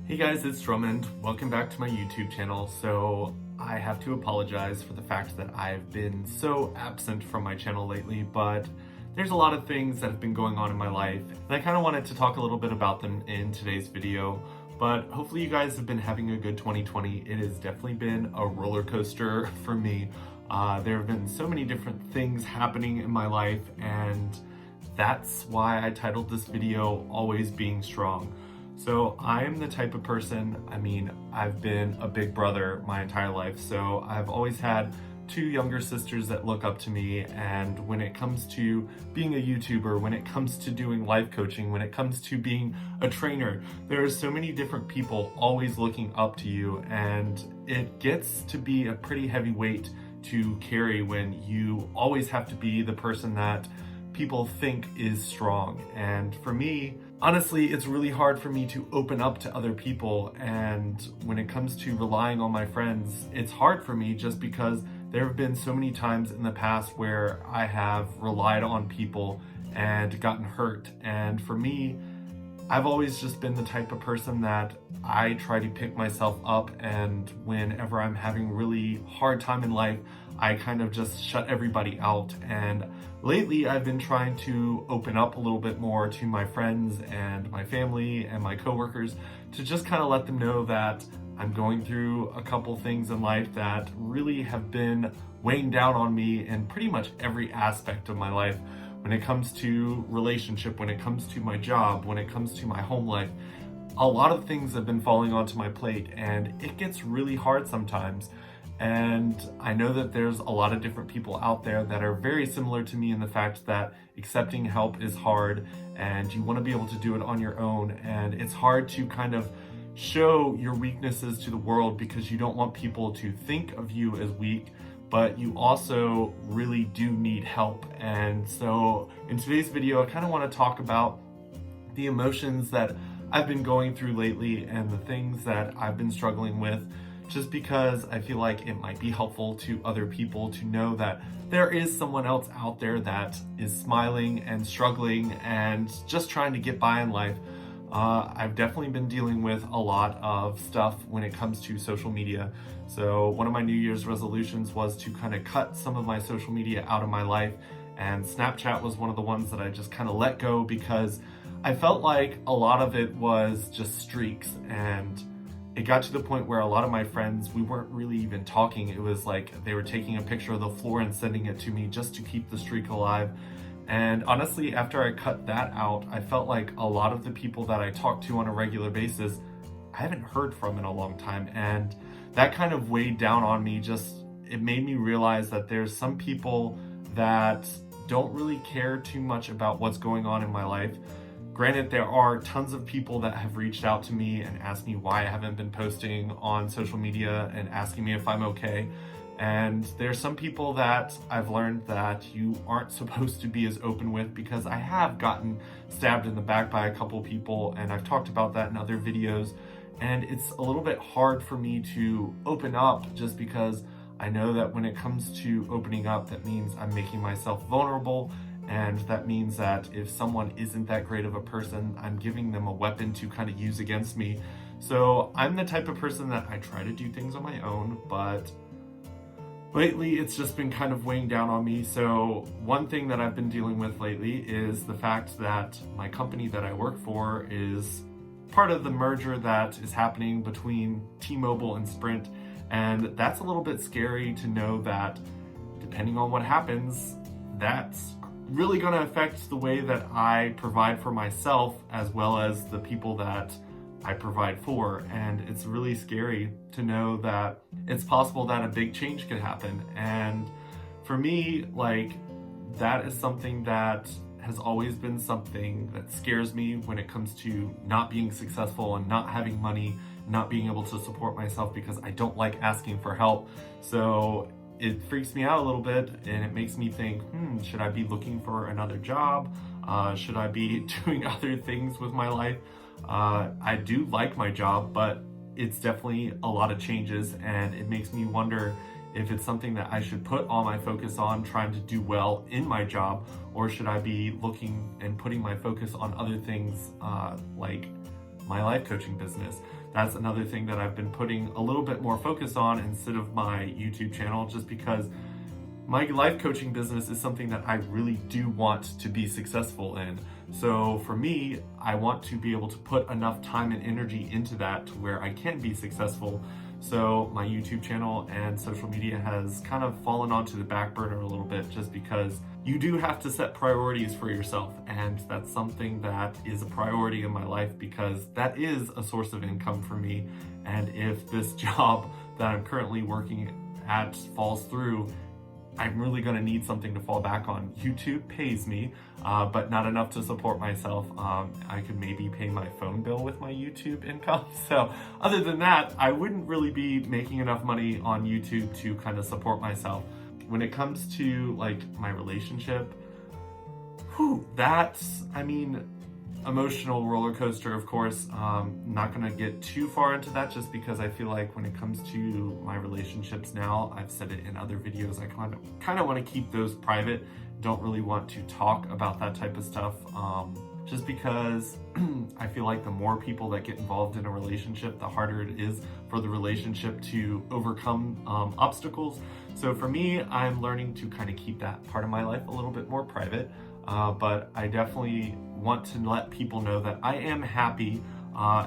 Hey guys, it's Drummond. Welcome back to my YouTube channel. So I have to apologize for the fact that I've been so absent from my channel lately, but there's a lot of things that have been going on in my life, and I kind of wanted to talk a little bit about them in today's video. But hopefully you guys have been having a good 2020. It has definitely been a roller coaster for me. There have been so many different things happening in my life, and that's why I titled this video, Always Being Strong. So I'm the type of person, I've been a big brother my entire life, so I've always had two younger sisters that look up to me, and when it comes to being a YouTuber, when it comes to doing life coaching, when it comes to being a trainer, there are so many different people always looking up to you, and it gets to be a pretty heavy weight to carry when you always have to be the person that people think is strong. And for me, honestly, it's really hard for me to open up to other people, and when it comes to relying on my friends, it's hard for me just because there have been so many times in the past where I have relied on people and gotten hurt. And for me, I've always just been the type of person that I try to pick myself up, and whenever I'm having a really hard time in life, I kind of just shut everybody out. And lately I've been trying to open up a little bit more to my friends and my family and my coworkers to just kind of let them know that I'm going through a couple things in life that really have been weighing down on me in pretty much every aspect of my life. When it comes to relationship, when it comes to my job, when it comes to my home life, a lot of things have been falling onto my plate, and it gets really hard sometimes. And I know that there's a lot of different people out there that are very similar to me in the fact that accepting help is hard, and you want to be able to do it on your own, and it's hard to kind of show your weaknesses to the world because you don't want people to think of you as weak, but you also really do need help. And so in today's video, I kind of want to talk about the emotions that I've been going through lately and the things that I've been struggling with, just because I feel like it might be helpful to other people to know that there is someone else out there that is smiling and struggling and just trying to get by in life. I've definitely been dealing with a lot of stuff when it comes to social media. So one of my New Year's resolutions was to kind of cut some of my social media out of my life, and Snapchat was one of the ones that I just kind of let go because I felt like a lot of it was just streaks, and it got to the point where a lot of my friends, we weren't really even talking. It was like they were taking a picture of the floor and sending it to me just to keep the streak alive. And honestly, after I cut that out, I felt like a lot of the people that I talk to on a regular basis, I haven't heard from in a long time. And that kind of weighed down on me. It made me realize that there's some people that don't really care too much about what's going on in my life. Granted, there are tons of people that have reached out to me and asked me why I haven't been posting on social media and asking me if I'm okay. And there's some people that I've learned that you aren't supposed to be as open with, because I have gotten stabbed in the back by a couple people, and I've talked about that in other videos. And it's a little bit hard for me to open up just because I know that when it comes to opening up, that means I'm making myself vulnerable. And that means that if someone isn't that great of a person, I'm giving them a weapon to kind of use against me. So I'm the type of person that I try to do things on my own, but lately it's just been kind of weighing down on me. So one thing that I've been dealing with lately is the fact that my company that I work for is part of the merger that is happening between T-Mobile and Sprint. And that's a little bit scary to know that depending on what happens, that's really going to affect the way that I provide for myself as well as the people that I provide for. And it's really scary to know that it's possible that a big change could happen. And for me, that is something that has always been something that scares me when it comes to not being successful and not having money, not being able to support myself, because I don't like asking for help. So it freaks me out a little bit, and it makes me think, should I be looking for another job? Should I be doing other things with my life? I do like my job, but it's definitely a lot of changes, and it makes me wonder if it's something that I should put all my focus on trying to do well in my job, or should I be looking and putting my focus on other things like my life coaching business. That's another thing that I've been putting a little bit more focus on instead of my YouTube channel, just because my life coaching business is something that I really do want to be successful in. So for me, I want to be able to put enough time and energy into that to where I can be successful. So my YouTube channel and social media has kind of fallen onto the back burner a little bit, just because you do have to set priorities for yourself. And that's something that is a priority in my life, because that is a source of income for me. And if this job that I'm currently working at falls through, I'm really going to need something to fall back on. YouTube pays me, but not enough to support myself. I could maybe pay my phone bill with my YouTube income. So other than that, I wouldn't really be making enough money on YouTube to kind of support myself. When it comes to like my relationship, emotional roller coaster, of course. Not gonna get too far into that, just because I feel like when it comes to my relationships now, I've said it in other videos, I kind of want to keep those private. Don't really want to talk about that type of stuff, just because I feel like the more people that get involved in a relationship, the harder it is for the relationship to overcome obstacles. So for me, I'm learning to kind of keep that part of my life a little bit more private. But I definitely want to let people know that I am happy.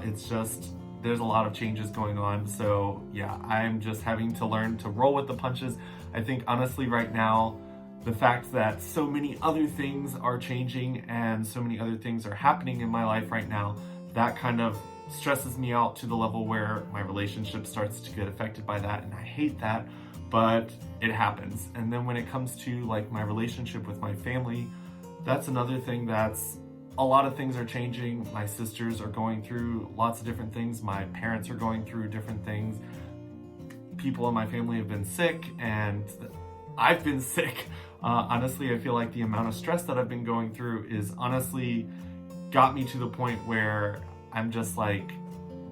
It's just, there's a lot of changes going on. So yeah, I'm just having to learn to roll with the punches. I think honestly right now, the fact that so many other things are changing and so many other things are happening in my life right now, that kind of stresses me out to the level where my relationship starts to get affected by that. And I hate that, but it happens. And then when it comes to like my relationship with my family, that's another thing. That's a lot of things are changing. My sisters are going through lots of different things. My parents are going through different things. People in my family have been sick, and I've been sick. Honestly, I feel like the amount of stress that I've been going through is honestly got me to the point where I'm just like,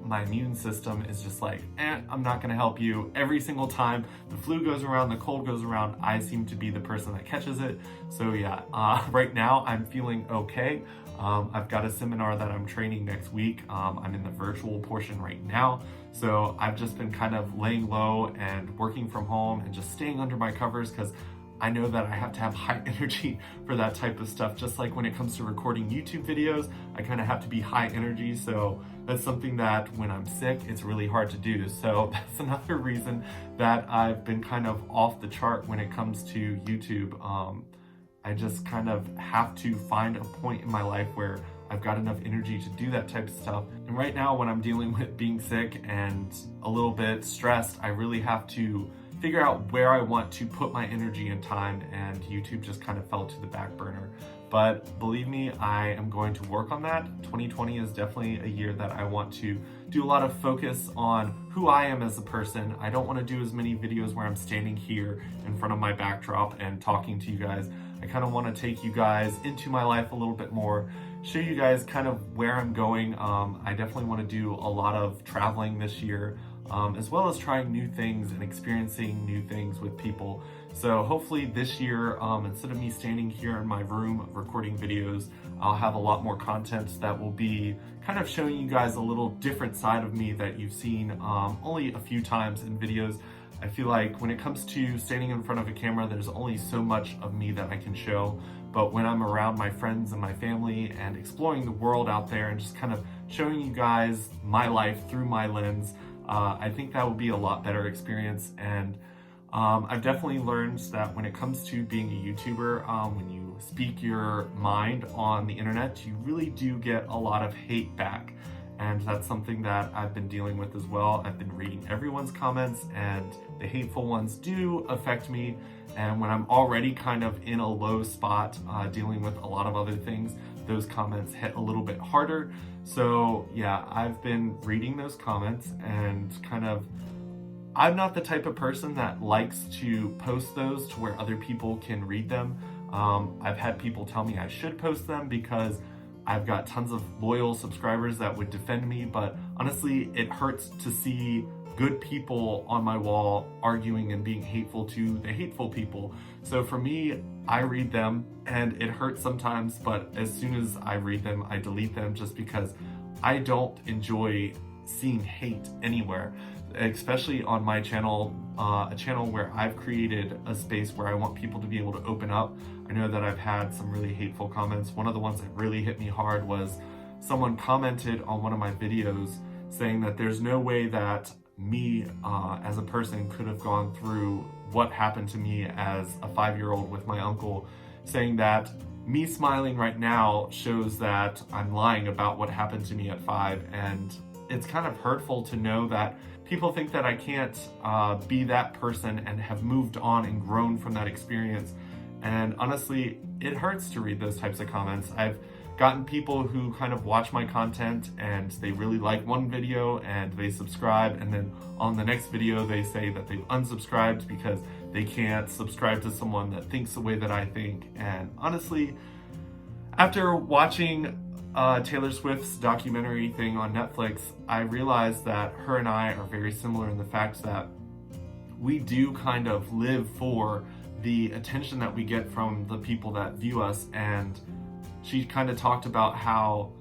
my immune system is just like, I'm not gonna help you. Every single time the flu goes around, the cold goes around, I seem to be the person that catches it. So yeah, right now I'm feeling okay. I've got a seminar that I'm training next week. I'm in the virtual portion right now. So I've just been kind of laying low and working from home and just staying under my covers, because I know that I have to have high energy for that type of stuff. Just like when it comes to recording YouTube videos, I kind of have to be high energy. So that's something that when I'm sick, it's really hard to do. So that's another reason that I've been kind of off the chart when it comes to YouTube. I just kind of have to find a point in my life where I've got enough energy to do that type of stuff. And right now, when I'm dealing with being sick and a little bit stressed, I really have to figure out where I want to put my energy and time, and YouTube just kind of fell to the back burner. But believe me, I am going to work on that. 2020 is definitely a year that I want to do a lot of focus on who I am as a person. I don't want to do as many videos where I'm standing here in front of my backdrop and talking to you guys. I kind of want to take you guys into my life a little bit more, show you guys kind of where I'm going. I definitely want to do a lot of traveling this year, as well as trying new things and experiencing new things with people. So hopefully this year, instead of me standing here in my room recording videos, I'll have a lot more content that will be kind of showing you guys a little different side of me that you've seen only a few times in videos. I feel like when it comes to standing in front of a camera, there's only so much of me that I can show. But when I'm around my friends and my family and exploring the world out there and just kind of showing you guys my life through my lens, I think that would be a lot better experience. And I've definitely learned that when it comes to being a YouTuber, when you speak your mind on the internet, you really do get a lot of hate back. And that's something that I've been dealing with as well. I've been reading everyone's comments, and the hateful ones do affect me. And when I'm already kind of in a low spot, dealing with a lot of other things, those comments hit a little bit harder. So yeah, I've been reading those comments and kind of, I'm not the type of person that likes to post those to where other people can read them. I've had people tell me I should post them because I've got tons of loyal subscribers that would defend me, but honestly, it hurts to see good people on my wall arguing and being hateful to the hateful people. So for me, I read them and it hurts sometimes, but as soon as I read them, I delete them just because I don't enjoy seeing hate anywhere, especially on my channel, a channel where I've created a space where I want people to be able to open up. I know that I've had some really hateful comments. One of the ones that really hit me hard was someone commented on one of my videos saying that there's no way that me as a person could have gone through what happened to me as a 5-year-old with my uncle, saying that me smiling right now shows that I'm lying about what happened to me at 5. And it's kind of hurtful to know that people think that I can't be that person and have moved on and grown from that experience. And honestly, it hurts to read those types of comments. I've gotten people who kind of watch my content and they really like one video and they subscribe, and then on the next video they say that they've unsubscribed because they can't subscribe to someone that thinks the way that I think. And honestly, after watching Taylor Swift's documentary thing on Netflix, I realized that her and I are very similar in the fact that we do kind of live for the attention that we get from the people that view us. And she kind of talked about how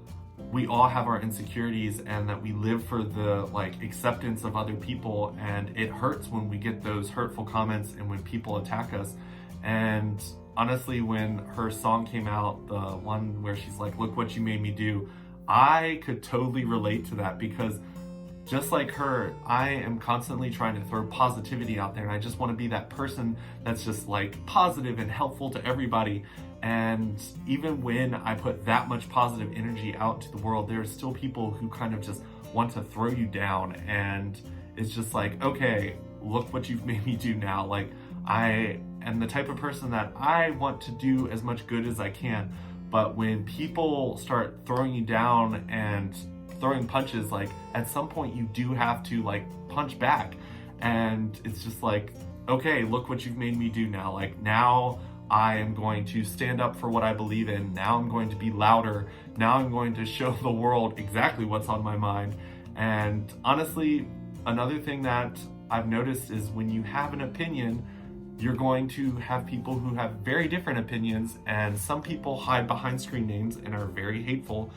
we all have our insecurities and that we live for the acceptance of other people, and it hurts when we get those hurtful comments and when people attack us. And honestly, when her song came out, the one where she's like, "Look what you made me do," I could totally relate to that, because just like her, I am constantly trying to throw positivity out there, and I just want to be that person that's just positive and helpful to everybody. And even when I put that much positive energy out to the world, there are still people who kind of just want to throw you down. And it's just okay, look what you've made me do now. I am the type of person that I want to do as much good as I can. But when people start throwing you down and throwing punches, at some point you do have to punch back. And it's just okay, look what you've made me do now. Now I am going to stand up for what I believe in. Now I'm going to be louder. Now I'm going to show the world exactly what's on my mind. And honestly, another thing that I've noticed is when you have an opinion, you're going to have people who have very different opinions, and some people hide behind screen names and are very hateful.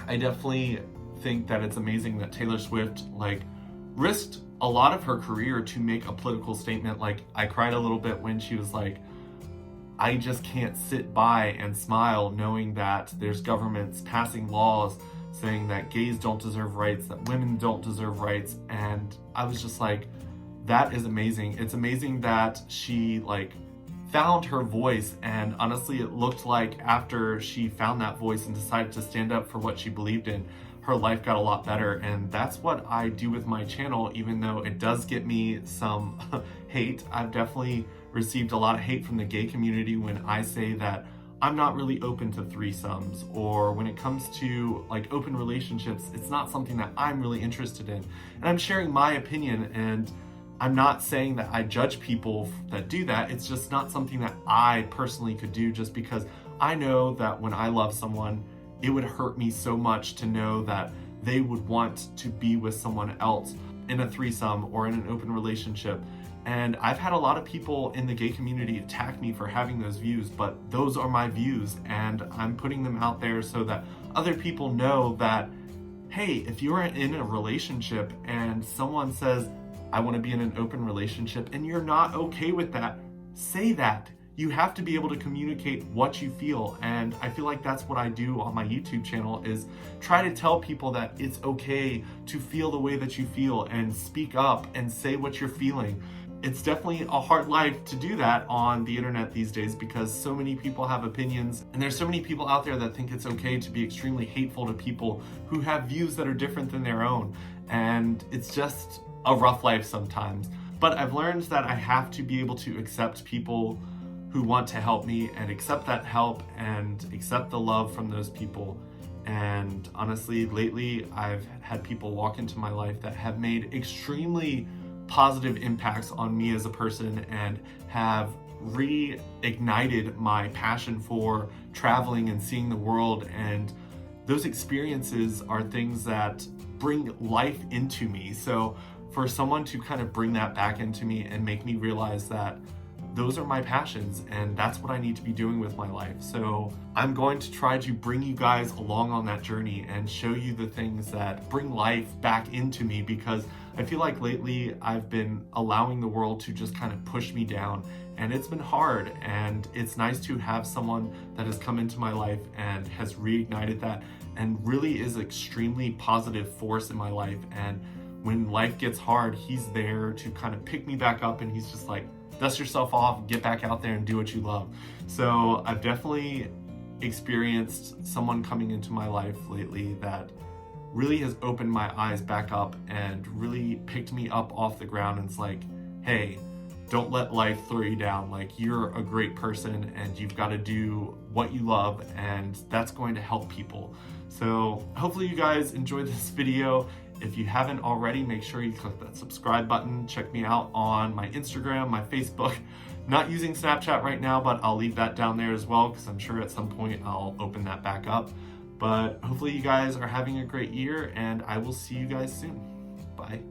I definitely think that it's amazing that Taylor Swift risked a lot of her career to make a political statement. I cried a little bit when she was I just can't sit by and smile knowing that there's governments passing laws saying that gays don't deserve rights, that women don't deserve rights. And I was just that is amazing. It's amazing that she found her voice. And honestly, it looked like after she found that voice and decided to stand up for what she believed in, her life got a lot better. And that's what I do with my channel, even though it does get me some hate. I've definitely received a lot of hate from the gay community when I say that I'm not really open to threesomes, or when it comes to open relationships, it's not something that I'm really interested in. And I'm sharing my opinion, and I'm not saying that I judge people that do that. It's just not something that I personally could do, just because I know that when I love someone, it would hurt me so much to know that they would want to be with someone else in a threesome or in an open relationship. And I've had a lot of people in the gay community attack me for having those views, but those are my views, and I'm putting them out there so that other people know that, hey, if you're in a relationship and someone says, "I want to be in an open relationship," and you're not okay with that, say that. You have to be able to communicate what you feel. And I feel like that's what I do on my YouTube channel, is try to tell people that it's okay to feel the way that you feel and speak up and say what you're feeling. It's definitely a hard life to do that on the internet these days, because so many people have opinions, and there's so many people out there that think it's okay to be extremely hateful to people who have views that are different than their own. And it's just a rough life sometimes. But I've learned that I have to be able to accept people who want to help me, and accept that help and accept the love from those people. And honestly, lately I've had people walk into my life that have made extremely positive impacts on me as a person, and have reignited my passion for traveling and seeing the world. And those experiences are things that bring life into me. So for someone to kind of bring that back into me and make me realize that those are my passions, and that's what I need to be doing with my life. So I'm going to try to bring you guys along on that journey and show you the things that bring life back into me, because I feel like lately I've been allowing the world to just kind of push me down, and it's been hard. And it's nice to have someone that has come into my life and has reignited that and really is an extremely positive force in my life. And when life gets hard, he's there to kind of pick me back up, and he's just like, dust yourself off, get back out there and do what you love. So I've definitely experienced someone coming into my life lately that really has opened my eyes back up and really picked me up off the ground, and it's like, hey, don't let life throw you down. Like, you're a great person and you've got to do what you love, and that's going to help people. So hopefully you guys enjoyed this video. If you haven't already, make sure you click that subscribe button. Check me out on my Instagram, my Facebook. Not using Snapchat right now, but I'll leave that down there as well, because I'm sure at some point I'll open that back up. But hopefully you guys are having a great year, and I will see you guys soon. Bye.